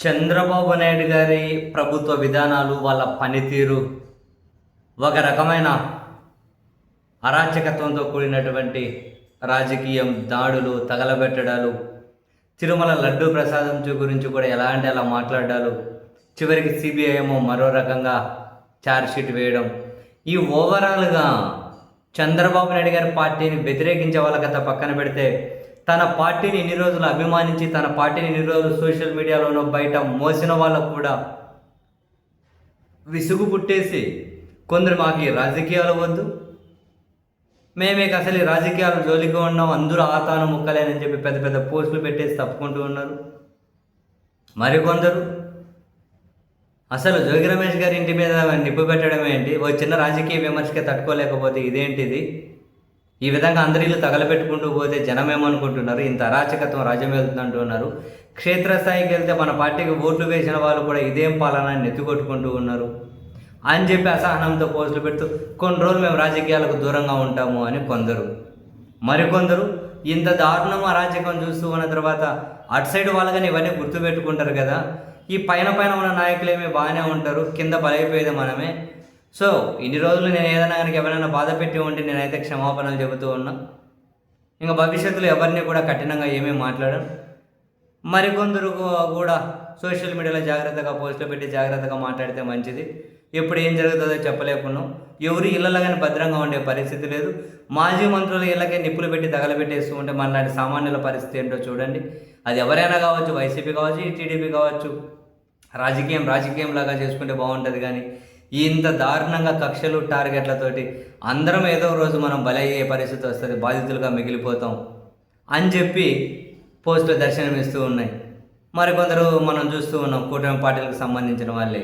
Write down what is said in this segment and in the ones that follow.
చంద్రబాబు నాయుడు గారి ప్రభుత్వ విధానాలు, వాళ్ళ పనితీరు ఒక రకమైన అరాచకత్వంతో కూడినటువంటి రాజకీయం, దాడులు, తగలబెట్టడాలు, తిరుమల లడ్డూ ప్రసాదం గురించి కూడా ఎలా అంటే అలా మాట్లాడాలు, చివరికి సిబిఐ ఏమో మరో రకంగా ఛార్జ్షీట్ వేయడం. ఈ ఓవరాల్గా చంద్రబాబు నాయుడు గారి పార్టీని వ్యతిరేకించే వాళ్ళ కథ పక్కన పెడితే, తన పార్టీని ఇన్ని రోజులు అభిమానించి, తన పార్టీని ఇన్ని రోజులు సోషల్ మీడియాలోనూ బయట మోసిన వాళ్ళకు కూడా విసుగు పుట్టేసి, కొందరు మాకు ఈ రాజకీయాలు వద్దు, మేమేక అసలు ఈ రాజకీయాలు జోలికి ఉన్నాం, అందరూ ఆతాను ముక్కలేనని చెప్పి పెద్ద పెద్ద పోస్టులు పెట్టేసి తప్పుకుంటూ ఉన్నారు. మరికొందరు అసలు జోగి రమేష్ గారి ఇంటి మీద నిప్పు పెట్టడం ఏంటి, ఓ చిన్న రాజకీయ విమర్శకే తట్టుకోలేకపోతే ఇదేంటిది, ఈ విధంగా అందరి ఇల్లు తగలబెట్టుకుంటూ పోతే జనం ఏమనుకుంటున్నారు, ఇంత అరాచకత్వం రాజ్యం వెళ్తుందంటున్నారు. క్షేత్రస్థాయికి వెళ్తే మన పార్టీకి ఓట్లు వేసిన వాళ్ళు కూడా ఇదేం పాలన అని నెత్తికొట్టుకుంటూ ఉన్నారు అని చెప్పి అసహనంతో పోస్టులు పెడుతూ కొన్ని రోజులు మేము రాజకీయాలకు దూరంగా ఉంటాము అని కొందరు. మరికొందరు ఇంత దారుణం అరాచకం చూస్తూ ఉన్న తర్వాత అటు సైడ్ వాళ్ళని ఇవన్నీ గుర్తుపెట్టుకుంటారు కదా, ఈ పైన ఉన్న నాయకులేమీ బాగానే ఉంటారు, కింద బలైపోయేది మనమే. సో ఇన్ని రోజులు నేను ఏదైనా కనుక ఎవరైనా బాధ పెట్టి ఉంటే నేనైతే క్షమాపణలు చెబుతూ ఉన్నా, ఇంకా భవిష్యత్తులో ఎవరిని కూడా కఠినంగా ఏమీ మాట్లాడను. మరికొందరు కూడా సోషల్ మీడియాలో జాగ్రత్తగా పోస్టులు పెట్టి జాగ్రత్తగా మాట్లాడితే మంచిది. ఎప్పుడు ఏం జరుగుతుందో చెప్పలేకున్నాం. ఎవరు ఇళ్ళలో కానీ భద్రంగా ఉండే పరిస్థితి లేదు. మాజీ మంత్రులు ఇళ్ళకే నిప్పులు పెట్టి తగలబెట్టేస్తూ ఉంటే మనలాంటి సామాన్యుల పరిస్థితి ఏంటో చూడండి. అది ఎవరైనా కావచ్చు, వైసీపీ కావచ్చు, టీడీపీ కావచ్చు, రాజకీయం లాగా చేసుకుంటే బాగుంటుంది. కానీ ఇంత దారుణంగా కక్షలు, టార్గెట్లతోటి అందరం ఏదో రోజు మనం బలయ్యే పరిస్థితి వస్తుంది, బాధితులుగా మిగిలిపోతాం అని చెప్పి పోస్టులు దర్శనమిస్తూ ఉన్నాయి. మరికొందరు మనం చూస్తూ ఉన్నాం, కూటమి పార్టీలకు సంబంధించిన వాళ్ళే.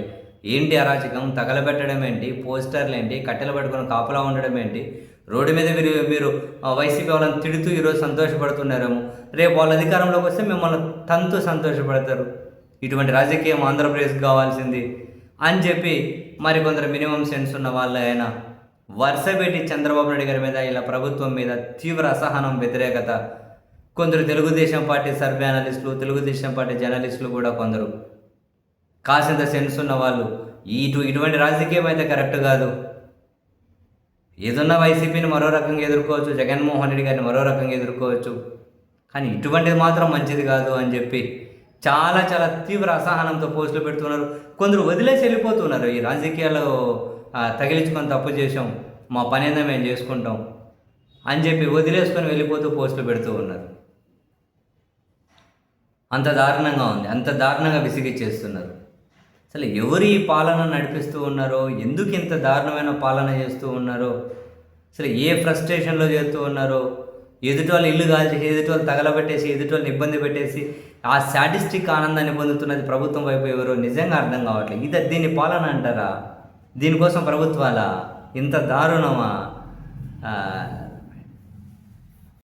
ఏంటి అరాచకం, తగలబెట్టడం ఏంటి, పోస్టర్లు ఏంటి, కట్టెలు పట్టుకొని కాపలా ఉండడం ఏంటి, రోడ్డు మీద మీరు వైసీపీ వాళ్ళని తిడుతూ ఈరోజు సంతోషపడుతున్నారేమో, రేపు వాళ్ళ అధికారంలోకి వస్తే మిమ్మల్ని తంతు సంతోషపడతారు. ఇటువంటి రాజకీయం ఆంధ్రప్రదేశ్కి కావాల్సింది అని చెప్పి మరికొందరు మినిమం సెన్స్ ఉన్న వాళ్ళు అయినా వరుస పెట్టి చంద్రబాబు నాయుడు గారి మీద, ఇలా ప్రభుత్వం మీద తీవ్ర అసహనం, వ్యతిరేకత. కొందరు తెలుగుదేశం పార్టీ సర్వే అనలిస్టులు, తెలుగుదేశం పార్టీ జర్నలిస్టులు కూడా కొందరు కాసింత సెన్స్ ఉన్న వాళ్ళు ఇటువంటి రాజకీయం అయితే కరెక్ట్ కాదు, ఏదన్నా వైసీపీని మరో రకంగా ఎదుర్కోవచ్చు, జగన్మోహన్ రెడ్డి గారిని మరో రకంగా ఎదుర్కోవచ్చు, కానీ ఇటువంటిది మాత్రం మంచిది కాదు అని చెప్పి చాలా తీవ్ర అసహనంతో పోస్టులు పెడుతున్నారు. కొందరు వదిలేసి వెళ్ళిపోతున్నారు. ఈ రాజకీయాల్లో తగిలించుకొని తప్పు చేసాం, మా పని ఏందో మేము చేసుకుంటాం అని చెప్పి వదిలేసుకొని వెళ్ళిపోతూ పోస్టులు పెడుతూ ఉన్నారు. అంత దారుణంగా ఉంది, అంత దారుణంగా విసిగిచ్చేస్తున్నారు. అసలు ఎవరు ఈ పాలన నడిపిస్తూ ఉన్నారో, ఎందుకు ఇంత దారుణమైన పాలన చేస్తూ ఉన్నారో, అసలు ఏ ఫ్రస్ట్రేషన్లో చేస్తూ ఉన్నారో, ఎదుటి వాళ్ళు ఇల్లు కాల్చి, ఎదుటి వాళ్ళు తగలబెట్టేసి, ఎదుటి వాళ్ళని ఇబ్బంది పెట్టేసి ఆ శాడిస్టిక్ ఆనందాన్ని పొందుతున్నది ప్రభుత్వం వైపు ఎవరో నిజంగా అర్థం కావట్లేదు. దీన్ని పాలన అంటారా? దీనికోసం ప్రభుత్వాలా? ఇంత దారుణమా?